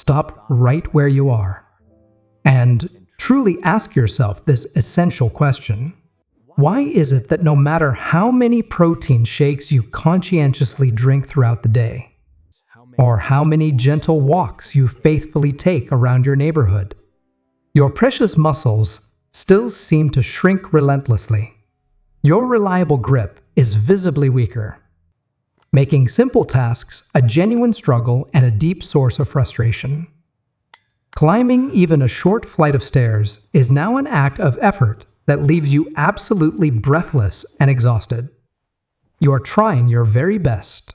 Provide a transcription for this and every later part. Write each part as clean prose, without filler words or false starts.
stop right where you are and truly ask yourself this essential question. Why is it that no matter how many protein shakes you conscientiously drink throughout the day, or how many gentle walks you faithfully take around your neighborhood, your precious muscles still seem to shrink relentlessly? Your reliable grip is visibly weaker, making simple tasks a genuine struggle and a deep source of frustration. Climbing even a short flight of stairs is now an act of effort that leaves you absolutely breathless and exhausted. You are trying your very best,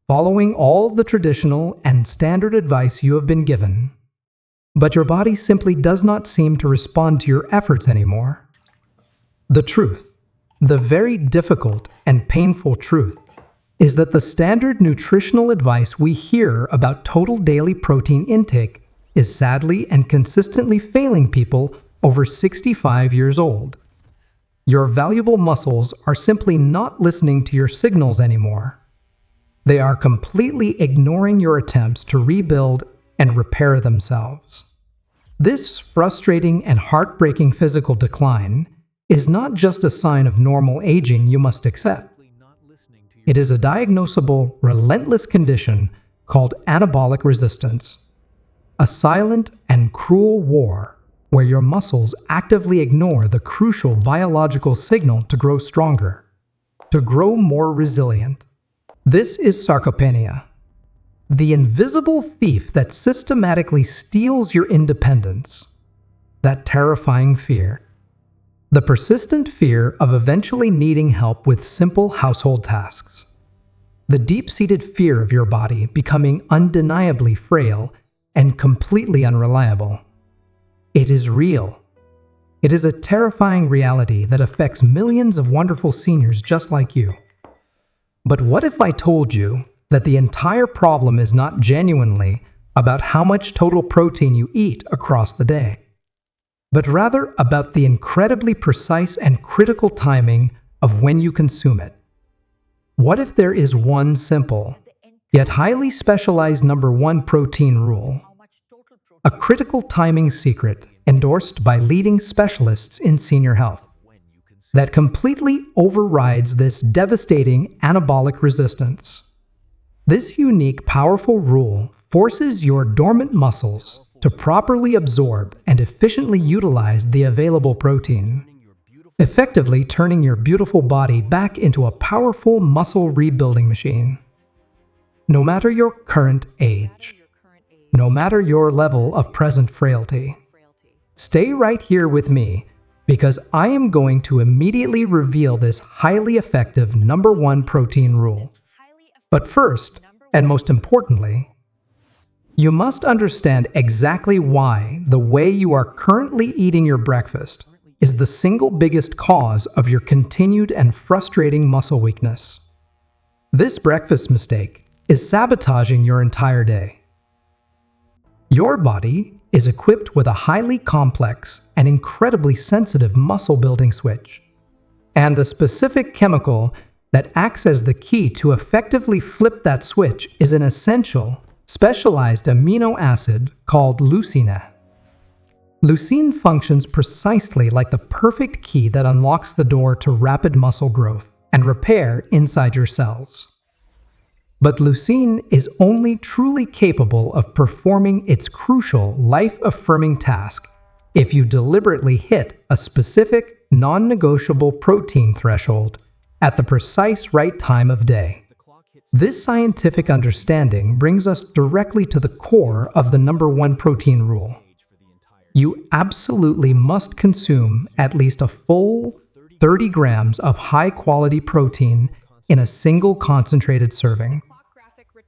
following all the traditional and standard advice you have been given, but your body simply does not seem to respond to your efforts anymore. The truth, the very difficult and painful truth, is that the standard nutritional advice we hear about total daily protein intake is sadly and consistently failing people over 65 years old. Your valuable muscles are simply not listening to your signals anymore. They are completely ignoring your attempts to rebuild and repair themselves. This frustrating and heartbreaking physical decline is not just a sign of normal aging you must accept. It is a diagnosable, relentless condition called anabolic resistance, a silent and cruel war where your muscles actively ignore the crucial biological signal to grow stronger, to grow more resilient. This is sarcopenia, the invisible thief that systematically steals your independence, that terrifying fear, the persistent fear of eventually needing help with simple household tasks, the deep-seated fear of your body becoming undeniably frail and completely unreliable. It is real. It is a terrifying reality that affects millions of wonderful seniors just like you. But what if I told you that the entire problem is not genuinely about how much total protein you eat across the day, but rather about the incredibly precise and critical timing of when you consume it? What if there is one simple, yet highly specialized #1 protein rule, a critical timing secret endorsed by leading specialists in senior health, that completely overrides this devastating anabolic resistance? This unique, powerful rule forces your dormant muscles to properly absorb and efficiently utilize the available protein, effectively turning your beautiful body back into a powerful muscle rebuilding machine. No matter your current age, no matter your level of present frailty, stay right here with me, because I am going to immediately reveal this highly effective #1 protein rule. But first, and most importantly, you must understand exactly why the way you are currently eating your breakfast is the single biggest cause of your continued and frustrating muscle weakness. This breakfast mistake is sabotaging your entire day. Your body is equipped with a highly complex and incredibly sensitive muscle-building switch, and the specific chemical that acts as the key to effectively flip that switch is an essential, specialized amino acid called leucine. Leucine functions precisely like the perfect key that unlocks the door to rapid muscle growth and repair inside your cells. But leucine is only truly capable of performing its crucial, life-affirming task if you deliberately hit a specific, non-negotiable protein threshold at the precise right time of day. This scientific understanding brings us directly to the core of the #1 protein rule. You absolutely must consume at least a full 30 grams of high-quality protein in a single concentrated serving.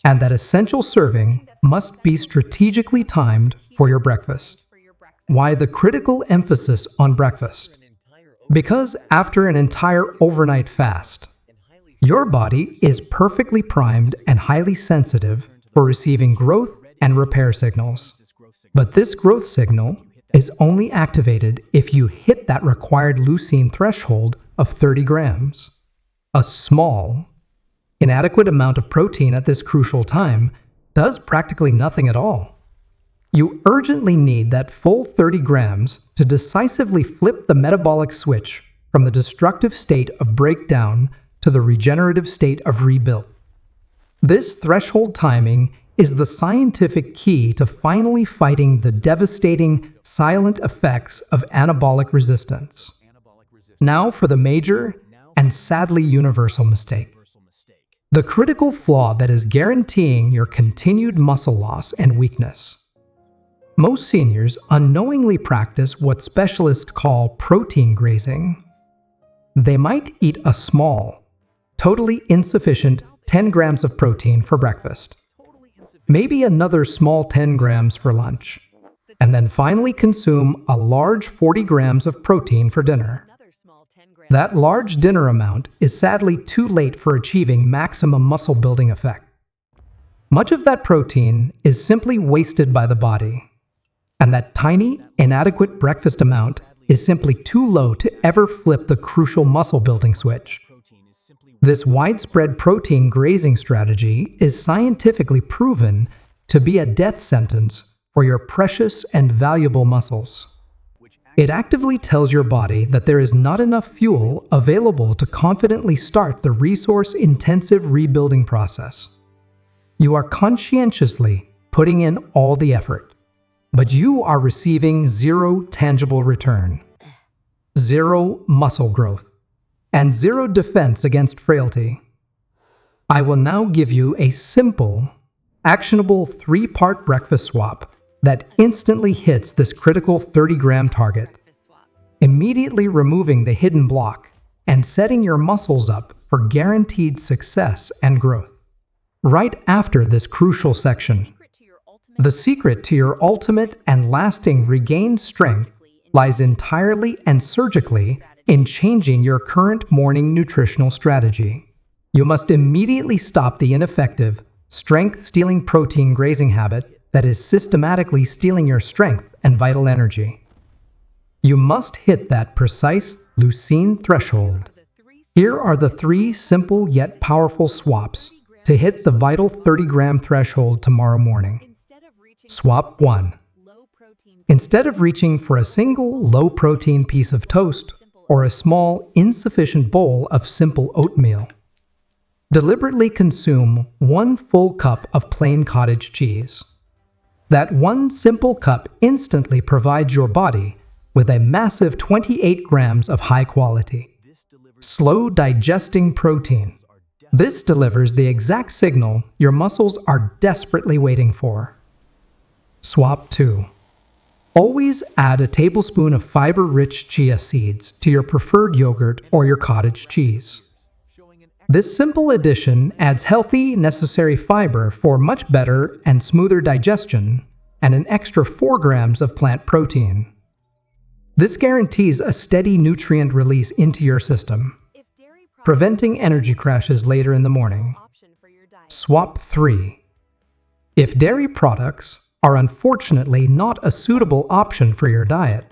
And that essential serving must be strategically timed for your breakfast. Why the critical emphasis on breakfast? Because after an entire overnight fast, your body is perfectly primed and highly sensitive for receiving growth and repair signals. But this growth signal is only activated if you hit that required leucine threshold of 30 grams. A small, inadequate amount of protein at this crucial time does practically nothing at all. You urgently need that full 30 grams to decisively flip the metabolic switch from the destructive state of breakdown to the regenerative state of rebuild. This threshold timing is the scientific key to finally fighting the devastating silent effects of anabolic resistance. Now for the major and sadly universal mistake. The critical flaw that is guaranteeing your continued muscle loss and weakness. Most seniors unknowingly practice what specialists call protein grazing. They might eat a small, totally insufficient 10 grams of protein for breakfast, maybe another small 10 grams for lunch, and then finally consume a large 40 grams of protein for dinner. That large dinner amount is sadly too late for achieving maximum muscle building effect. Much of that protein is simply wasted by the body, and that tiny, inadequate breakfast amount is simply too low to ever flip the crucial muscle building switch. This widespread protein grazing strategy is scientifically proven to be a death sentence for your precious and valuable muscles. It actively tells your body that there is not enough fuel available to confidently start the resource-intensive rebuilding process. You are conscientiously putting in all the effort, but you are receiving zero tangible return, zero muscle growth, and zero defense against frailty. I will now give you a simple, actionable 3-part breakfast swap that instantly hits this critical 30-gram target, immediately removing the hidden block and setting your muscles up for guaranteed success and growth. Right after this crucial section, the secret to your ultimate and lasting regained strength lies entirely and surgically in changing your current morning nutritional strategy. You must immediately stop the ineffective, strength-stealing protein grazing habit that is systematically stealing your strength and vital energy. You must hit that precise leucine threshold. Here are the 3 simple yet powerful swaps to hit the vital 30-gram threshold tomorrow morning. Swap 1. Instead of reaching for a single low-protein piece of toast or a small, insufficient bowl of simple oatmeal, deliberately consume 1 full cup of plain cottage cheese. That 1 simple cup instantly provides your body with a massive 28 grams of high-quality, slow-digesting protein. This delivers the exact signal your muscles are desperately waiting for. Swap 2. Always add a tablespoon of fiber-rich chia seeds to your preferred yogurt or your cottage cheese. This simple addition adds healthy, necessary fiber for much better and smoother digestion and an extra 4 grams of plant protein. This guarantees a steady nutrient release into your system, preventing energy crashes later in the morning. Swap 3. If dairy products are unfortunately not a suitable option for your diet,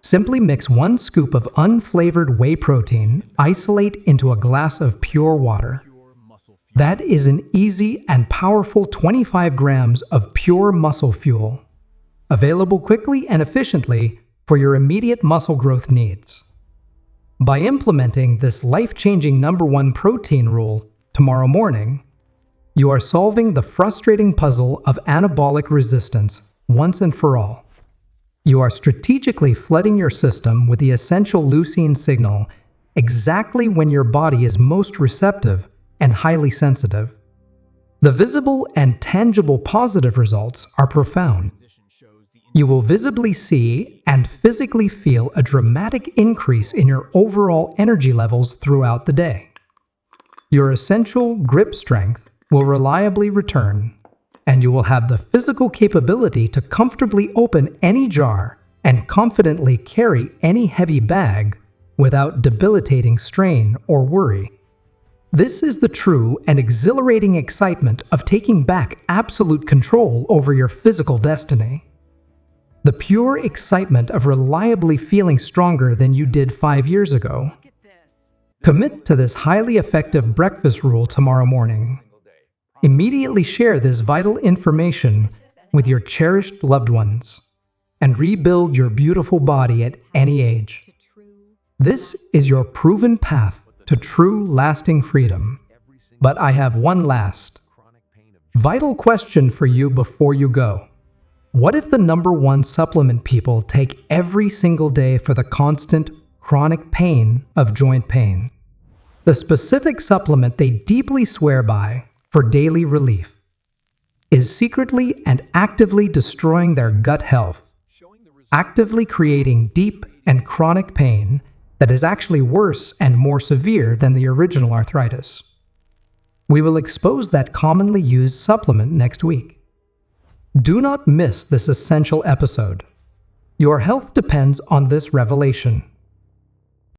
simply mix 1 scoop of unflavored whey protein, isolate into a glass of pure water. That is an easy and powerful 25 grams of pure muscle fuel, available quickly and efficiently for your immediate muscle growth needs. By implementing this life-changing #1 protein rule tomorrow morning, you are solving the frustrating puzzle of anabolic resistance once and for all. You are strategically flooding your system with the essential leucine signal exactly when your body is most receptive and highly sensitive. The visible and tangible positive results are profound. You will visibly see and physically feel a dramatic increase in your overall energy levels throughout the day. Your essential grip strength will reliably return, and you will have the physical capability to comfortably open any jar and confidently carry any heavy bag without debilitating strain or worry. This is the true and exhilarating excitement of taking back absolute control over your physical destiny. The pure excitement of reliably feeling stronger than you did 5 years ago. Commit to this highly effective breakfast rule tomorrow morning. Immediately share this vital information with your cherished loved ones and rebuild your beautiful body at any age. This is your proven path to true lasting freedom. But I have one last, vital question for you before you go. What if the number one supplement people take every single day for the constant, chronic pain of joint pain? The specific supplement they deeply swear by for daily relief is secretly and actively destroying their gut health, actively creating deep and chronic pain that is actually worse and more severe than the original arthritis. We will expose that commonly used supplement next week. Do not miss this essential episode. Your health depends on this revelation.